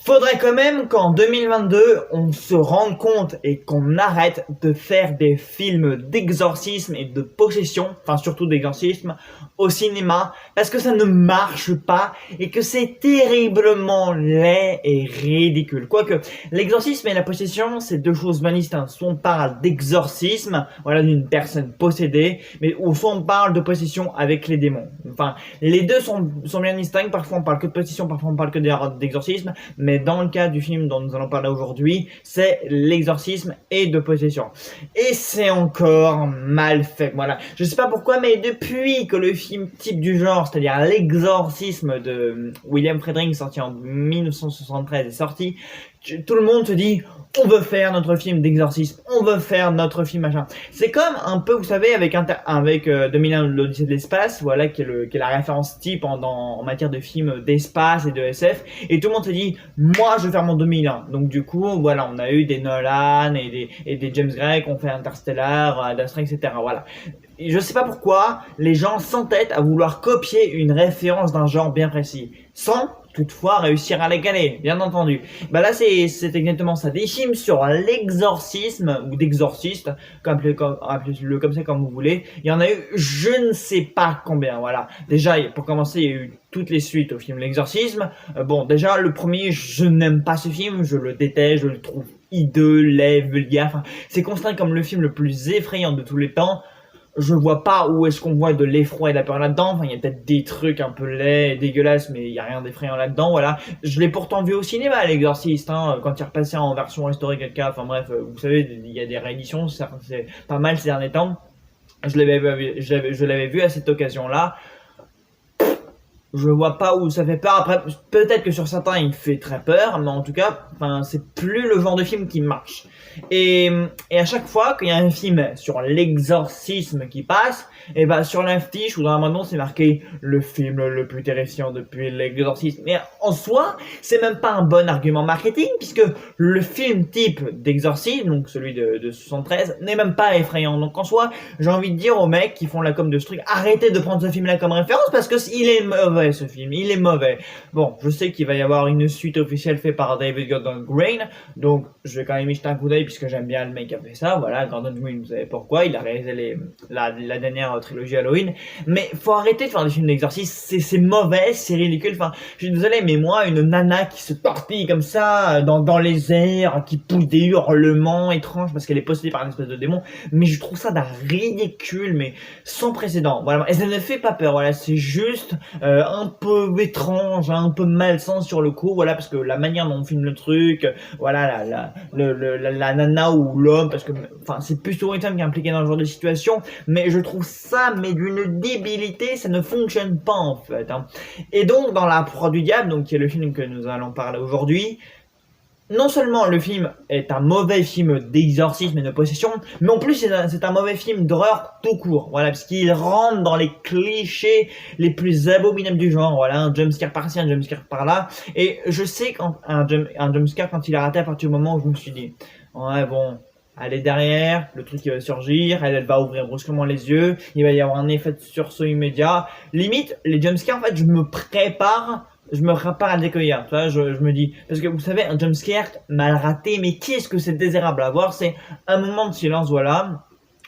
Faudrait quand même qu'en 2022, on se rende compte et qu'on arrête de faire des films d'exorcisme et de possession, enfin surtout d'exorcisme, au cinéma, parce que ça ne marche pas et que c'est terriblement laid et ridicule. Quoique, l'exorcisme et la possession, c'est deux choses bien distinctes. Soit on parle d'exorcisme, voilà, d'une personne possédée, mais ou soit on parle de possession avec les démons. Enfin, les deux sont bien distincts. Parfois on parle que de possession, parfois on parle que d'exorcisme, mais dans le cas du film dont nous allons parler aujourd'hui, c'est l'exorcisme et de possession. Et c'est encore mal fait, voilà. Je sais pas pourquoi, mais depuis que le film type du genre, c'est-à-dire l'exorcisme de William Friedkin, sorti en 1973, est sorti, tout le monde se dit on veut faire notre film d'exorcisme, on veut faire notre film machin. C'est comme un peu, vous savez, avec 2001 l'Odyssée de l'espace, voilà, qui est la référence type en matière de films d'espace et de SF, et tout le monde se dit moi je veux faire mon 2001. Donc du coup, voilà, on a eu des Nolan et des James Gray qui ont fait Interstellar, Ad Astra, etc. Voilà. Et je sais pas pourquoi les gens s'entêtent à vouloir copier une référence d'un genre bien précis, sans toutefois réussir à l'égaler, bien entendu. Bah là c'est exactement ça, des films sur l'exorcisme ou d'exorciste, appelez-le comme ça comme vous voulez. Il y en a eu je ne sais pas combien, voilà. Déjà pour commencer, il y a eu toutes les suites au film L'exorcisme. Bon, déjà le premier, je n'aime pas ce film, je le déteste, je le trouve hideux, laid, vulgaire. Enfin, c'est considéré comme le film le plus effrayant de tous les temps. Je vois pas où est-ce qu'on voit de l'effroi et de la peur là-dedans. Enfin, il y a peut-être des trucs un peu laids et dégueulasses, mais il y a rien d'effrayant là-dedans, voilà. Je l'ai pourtant vu au cinéma, l'exorciste, hein, quand il repassait en version restaurée quelque enfin bref, vous savez, il y a des rééditions, c'est pas mal ces derniers temps. Je l'avais vu à cette occasion-là. Je vois pas où ça fait peur. Après, peut-être que sur certains il fait très peur, mais en tout cas, enfin, c'est plus le genre de film qui marche. Et à chaque fois qu'il y a un film sur l'exorcisme qui passe, et bah sur l'affiche ou dans la bande c'est marqué le film le plus terrifiant depuis l'exorcisme. Mais en soi, c'est même pas un bon argument marketing puisque le film type d'exorcisme, donc celui de 73, n'est même pas effrayant. Donc en soi, j'ai envie de dire aux mecs qui font la com de ce truc, arrêtez de prendre ce film-là comme référence parce que il est mauvais ce film, il est mauvais. Bon, je sais qu'il va y avoir une suite officielle faite par David Gordon Green, donc je vais quand même y jeter un coup d'œil puisque j'aime bien le mec qui a fait ça. Voilà, Gordon Green, vous savez pourquoi, il a réalisé la dernière trilogie Halloween. Mais faut arrêter de faire des films d'exorcisme, c'est mauvais, c'est ridicule. Enfin, je suis désolé, mais moi, une nana qui se tortille comme ça dans les airs, qui pousse des hurlements étranges parce qu'elle est possédée par une espèce de démon, mais je trouve ça d'un ridicule, mais sans précédent. Voilà, et ça ne fait pas peur. Voilà, c'est juste un peu étrange, un peu malsain sur le coup. Voilà, parce que la manière dont on filme le truc, voilà, la nana ou l'homme, parce que enfin c'est plutôt une femme qui est impliquée dans ce genre de situation, mais je trouve ça mais d'une débilité, ça ne fonctionne pas en fait, hein. Et donc dans La Proie du Diable, donc qui est le film que nous allons parler aujourd'hui, non seulement le film est un mauvais film d'exorcisme et de possession, mais en plus c'est un mauvais film d'horreur tout court, voilà, parce qu'il rentre dans les clichés les plus abominables du genre, voilà, un jumpscare par-ci, un jumpscare par-là, et je sais qu'un jumpscare quand il a raté à partir du moment où je me suis dit, ouais bon, elle est derrière, le truc va surgir, elle va ouvrir brusquement les yeux, il va y avoir un effet de sursaut immédiat, limite, les jumpscares en fait je me prépare à le décueillir, tu vois, je me dis, parce que vous savez, un jumpscare mal raté, mais qu'est-ce que c'est désirable à voir, c'est un moment de silence, voilà,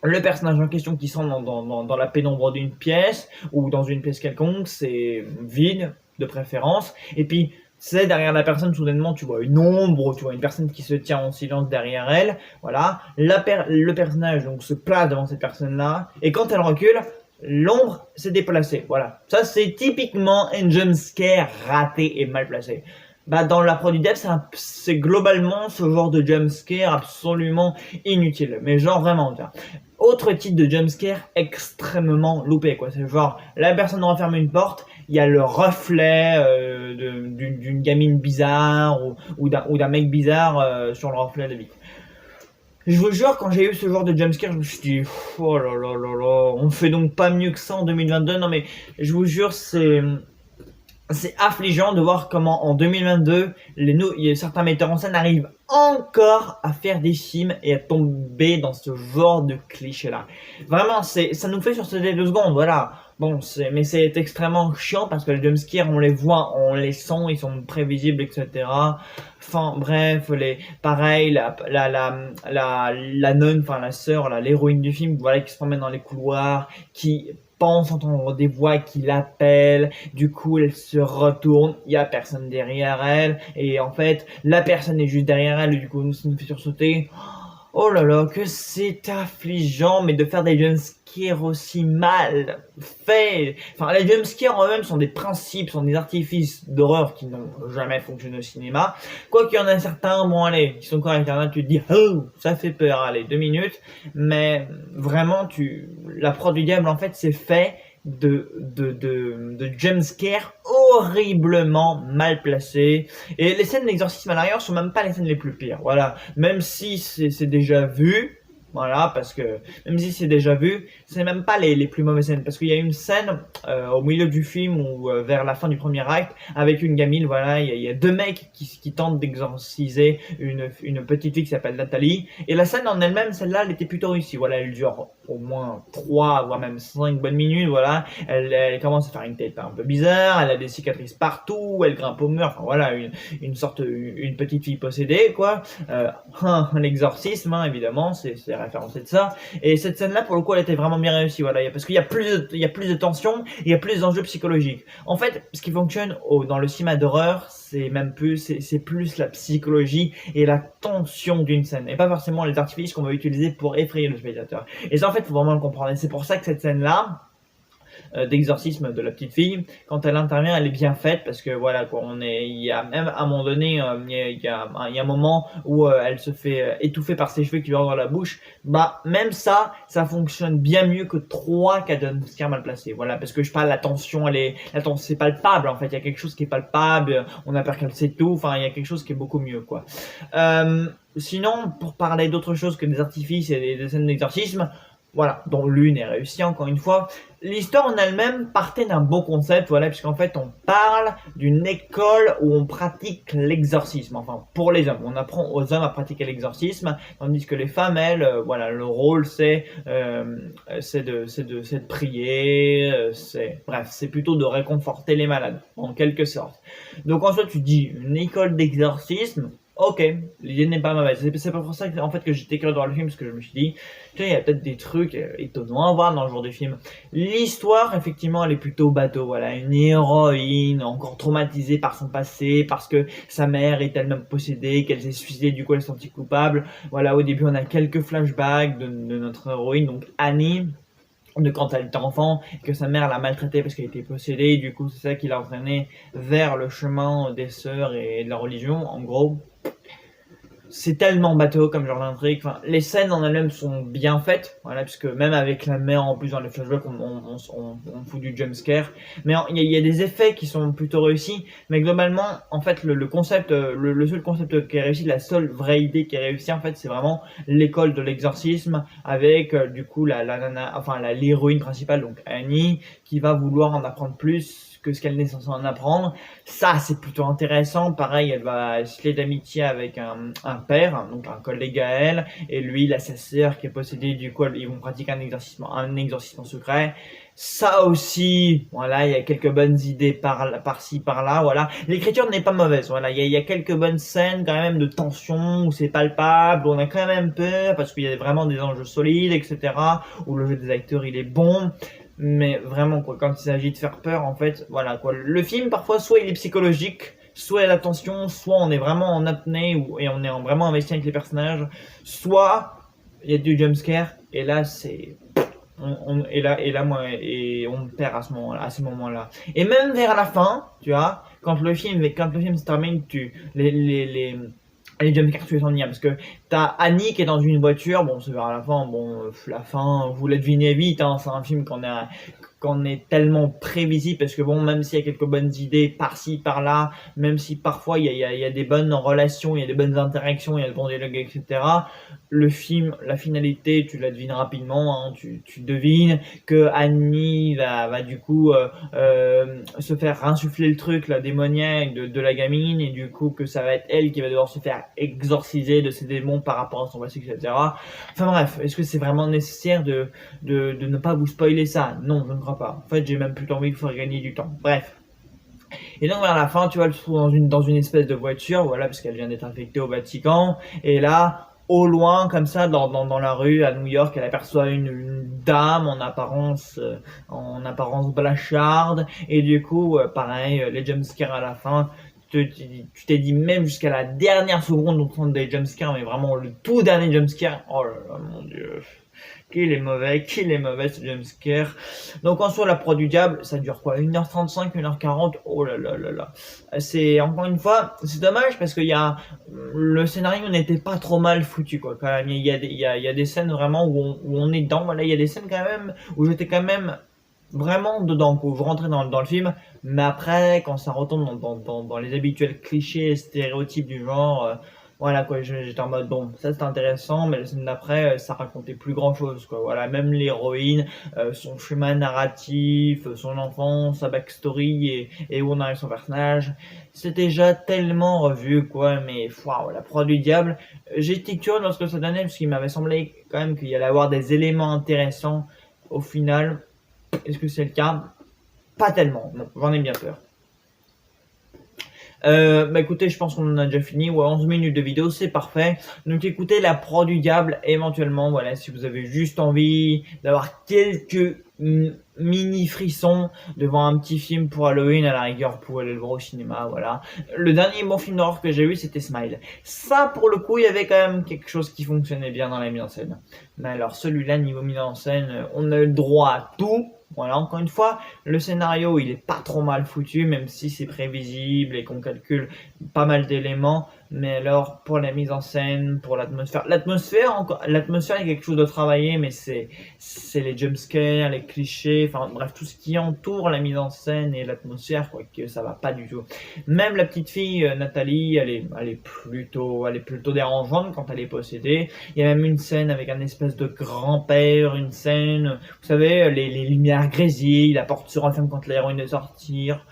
le personnage en question qui semble dans la pénombre d'une pièce, ou dans une pièce quelconque, c'est vide, de préférence, et puis, c'est derrière la personne, soudainement, tu vois une ombre, tu vois une personne qui se tient en silence derrière elle, voilà, le personnage, donc, se place devant cette personne-là, et quand elle recule, l'ombre s'est déplacée, voilà. Ça, c'est typiquement un jumpscare raté et mal placé. Bah, dans La Proie du Diable, c'est globalement ce genre de jumpscare absolument inutile. Mais genre vraiment, tiens. Autre type de jumpscare extrêmement loupé, quoi. C'est genre, la personne referme une porte, il y a le reflet d'une gamine bizarre ou d'un mec bizarre sur le reflet de vitre. Je vous jure, quand j'ai eu ce genre de jumpscare, je me suis dit, oh là là là là, on fait donc pas mieux que ça en 2022. Non mais, je vous jure, c'est affligeant de voir comment en 2022, certains metteurs en scène arrivent encore à faire des films et à tomber dans ce genre de cliché-là. Vraiment, ça nous fait sur ces 2 secondes, voilà. Bon, mais c'est extrêmement chiant parce que les jumpscares, on les voit, on les sent, ils sont prévisibles, etc. Enfin, bref, pareil, la nonne, enfin, la sœur, là, l'héroïne du film, voilà, qui se promène dans les couloirs, qui pense entendre des voix qui l'appellent, du coup, elle se retourne, il y a personne derrière elle, et en fait, la personne est juste derrière elle, et du coup, ça nous fait sursauter. Oh là là, que c'est affligeant, mais de faire des jumpscares aussi mal faits. Enfin, les jumpscares en eux-mêmes sont des principes, sont des artifices d'horreur qui n'ont jamais fonctionné au cinéma. Quoi qu'il y en a certains, bon allez, qui sont corrects. Là, tu te dis, oh, ça fait peur, allez, 2 minutes. Mais vraiment, la prod du diable, en fait, c'est fait de jumpscares horriblement mal placés. Et les scènes d'exorcisme à l'arrière sont même pas les scènes les plus pires. Voilà. Même si c'est déjà vu. Voilà, parce que même si c'est déjà vu, c'est même pas les plus mauvaises scènes. Parce qu'il y a une scène au milieu du film ou vers la fin du premier acte avec une gamine. Voilà, il y a 2 mecs qui tentent d'exorciser une petite fille qui s'appelle Nathalie. Et la scène en elle-même, celle-là, elle était plutôt réussie. Voilà, elle dure au moins 3 voire même 5 bonnes minutes. Voilà, elle commence à faire une tête un peu bizarre. Elle a des cicatrices partout. Elle grimpe au mur. Enfin voilà, une petite fille possédée quoi. Un exorcisme hein, évidemment, c'est référencé de ça. Et cette scène-là, pour le coup, elle était vraiment bien réussie. Voilà, parce qu'il y a plus de tension, il y a plus d'enjeux psychologiques. En fait, ce qui fonctionne dans le cinéma d'horreur, c'est plus la psychologie et la tension d'une scène, et pas forcément les artifices qu'on va utiliser pour effrayer le spectateur. Et ça, en fait, faut vraiment le comprendre. Et c'est pour ça que cette scène-là, d'exorcisme de la petite fille, quand elle intervient, elle est bien faite parce que voilà quoi, il y a même à un moment donné, il y a un moment où elle se fait étouffer par ses cheveux qui lui rentrent dans la bouche. Bah même ça fonctionne bien mieux que 3 4 jumpscares mal placés. Voilà, parce que je parle, la tension, c'est palpable en fait. Il y a quelque chose qui est palpable. On a peur qu'elle s'étouffe. Enfin, il y a quelque chose qui est beaucoup mieux quoi. Sinon, pour parler d'autre chose que des artifices et des scènes d'exorcisme, voilà, dont l'une est réussie encore une fois. L'histoire en elle-même partait d'un bon concept, voilà, puisqu'en fait on parle d'une école où on pratique l'exorcisme, enfin pour les hommes, on apprend aux hommes à pratiquer l'exorcisme, tandis que les femmes, elles, voilà, le rôle c'est de prier, bref, c'est plutôt de réconforter les malades, en quelque sorte. Donc en soi tu dis une école d'exorcisme. Ok, l'idée n'est pas mauvaise. C'est pas pour ça que, en fait, que j'étais curieux de voir le film, parce que je me suis dit, tiens, il y a peut-être des trucs étonnants à voir dans ce genre de film. L'histoire, effectivement, elle est plutôt bateau. Voilà, une héroïne encore traumatisée par son passé, parce que sa mère est elle-même possédée, qu'elle s'est suicidée, du coup elle se sentit coupable. Voilà, au début, on a quelques flashbacks de notre héroïne, donc Annie, de quand elle était enfant, que sa mère l'a maltraitée parce qu'elle était possédée, du coup c'est ça qui l'a entraîné vers le chemin des sœurs et de la religion, en gros. C'est tellement bateau comme genre d'intrigue. Enfin, les scènes en elles-mêmes sont bien faites, voilà, puisque même avec la mère en plus dans les flashbacks, on fout du jumpscare. Mais il y a des effets qui sont plutôt réussis. Mais globalement, en fait, le concept, le seul concept qui est réussi, la seule vraie idée qui est réussie, en fait, c'est vraiment l'école de l'exorcisme avec du coup l'héroïne principale, donc Annie, qui va vouloir en apprendre plus que ce qu'elle n'est censée en apprendre. Ça, c'est plutôt intéressant. Pareil, elle va se lier d'amitié avec un père, donc un collègue à elle, et lui, il a sa sœur qui est possédée, du coup, ils vont pratiquer un exorcisme secret. Ça aussi, voilà, il y a quelques bonnes idées par-ci, par-là, voilà. L'écriture n'est pas mauvaise, voilà. Il y a quelques bonnes scènes, quand même, de tension, où c'est palpable, où on a quand même peur, parce qu'il y a vraiment des enjeux solides, etc., où le jeu des acteurs, il est bon. Mais vraiment quoi, quand il s'agit de faire peur, en fait, voilà quoi. Le film parfois soit il est psychologique, soit il y a la tension, soit on est vraiment en apnée et on est vraiment investi avec les personnages, soit il y a du jumpscare et là c'est et on perd à ce moment-là. Et même vers la fin, tu vois, quand le film se termine, les jumpscares, tu les sens venir parce que t'as Annie qui est dans une voiture, bon c'est vers la fin, la fin vous la devinez vite, hein, c'est un film qu'on est tellement prévisible parce que bon, même s'il y a quelques bonnes idées par-ci par-là, même si parfois il y a des bonnes relations, il y a des bonnes interactions, il y a de bons dialogues, etc. Le film, la finalité, tu la devines rapidement, hein, tu devines que Annie va du coup se faire insuffler le truc, la démoniaque de la gamine, et du coup que ça va être elle qui va devoir se faire exorciser de ses démons par rapport à son passé, etc. Enfin bref, est-ce que c'est vraiment nécessaire de ne pas vous spoiler ça? Non, je ne crois pas. En fait, j'ai même plus envie de faire gagner du temps. Bref. Et donc, vers la fin, tu vois, elle se trouve dans une espèce de voiture, voilà, parce qu'elle vient d'être affectée au Vatican. Et là, au loin, comme ça, dans la rue, à New York, elle aperçoit une dame en apparence blancarde. Et du coup, pareil, les jumpscares à la fin. Tu t'es dit même jusqu'à la dernière seconde on prend des jumpscares, mais vraiment le tout dernier jumpscare. Oh là là, mon dieu. Qu'il est mauvais ce jumpscare. Donc en soi, la proie du diable, ça dure quoi? 1h35, 1h40? Oh là là là là. C'est, encore une fois, c'est dommage parce que le scénario n'était pas trop mal foutu, quoi. Quand même, il y a des scènes vraiment où on est dedans. Voilà, il y a des scènes quand même où j'étais quand même vraiment dedans, quoi. Où je rentrais dans le film. Mais après, quand ça retombe dans les habituels clichés et stéréotypes du genre, voilà quoi, j'étais en mode bon, ça c'est intéressant, mais la scène d'après, ça racontait plus grand chose quoi. Voilà, même l'héroïne, son chemin narratif, son enfance, sa backstory et où on arrive son personnage, c'était déjà tellement revu quoi. Mais waouh, la proie du diable, j'étais curieux dans ce que ça donnait parce qu'il m'avait semblé quand même qu'il y allait avoir des éléments intéressants au final. Est-ce que c'est le cas? Pas tellement, non, j'en ai bien peur. Bah écoutez, je pense qu'on en a déjà fini. Ouais, 11 minutes de vidéo, c'est parfait. Donc écoutez la proie du diable, éventuellement, voilà, si vous avez juste envie d'avoir quelques mini frissons devant un petit film pour Halloween, à la rigueur, vous pouvez aller le voir au cinéma, voilà. Le dernier bon film d'horreur que j'ai vu, c'était Smile. Ça, pour le coup, il y avait quand même quelque chose qui fonctionnait bien dans la mise en scène. Mais alors, celui-là, niveau mise en scène, on a eu le droit à tout. Voilà, encore une fois, le scénario, il est pas trop mal foutu, même si c'est prévisible et qu'on calcule pas mal d'éléments. Mais alors, pour la mise en scène, pour l'atmosphère est quelque chose de travaillé, mais c'est les jumpscares, les clichés, enfin bref, tout ce qui entoure la mise en scène et l'atmosphère, quoi, que ça va pas du tout. Même la petite fille, Nathalie, elle est plutôt dérangeante quand elle est possédée. Il y a même une scène avec un espèce de grand-père, une scène, vous savez, les lumières grésillent, la porte se referme quand l'héroïne est sortir.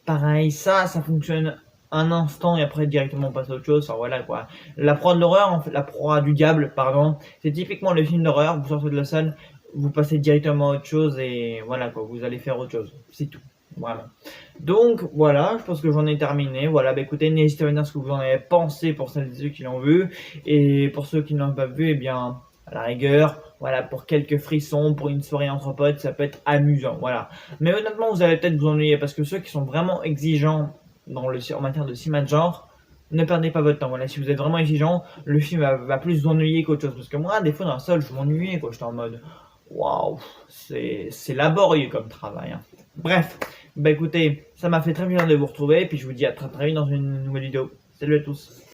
Pareil, ça fonctionne un instant et après directement on passe à autre chose. Enfin voilà quoi. La proie de l'horreur, en fait, la proie du diable, pardon, c'est typiquement le film d'horreur. Vous sortez de la salle, vous passez directement à autre chose et voilà quoi, vous allez faire autre chose. C'est tout. Voilà. Donc voilà, je pense que j'en ai terminé. Voilà, bah écoutez, n'hésitez pas à me dire ce que vous en avez pensé pour celles et ceux qui l'ont vu. Et pour ceux qui ne l'ont pas vu, eh bien, à la rigueur, voilà, pour quelques frissons, pour une soirée entre potes, ça peut être amusant, voilà. Mais honnêtement, vous allez peut-être vous ennuyer parce que ceux qui sont vraiment exigeants en matière de cinéma de genre, ne perdez pas votre temps. Voilà, si vous êtes vraiment exigeant, le film va plus vous ennuyer qu'autre chose. Parce que moi, des fois, dans la salle, je m'ennuyais, quoi. J'étais en mode, waouh, c'est laborieux comme travail, hein. Bref, bah écoutez, ça m'a fait très plaisir de vous retrouver, et puis je vous dis à très très vite dans une nouvelle vidéo. Salut à tous.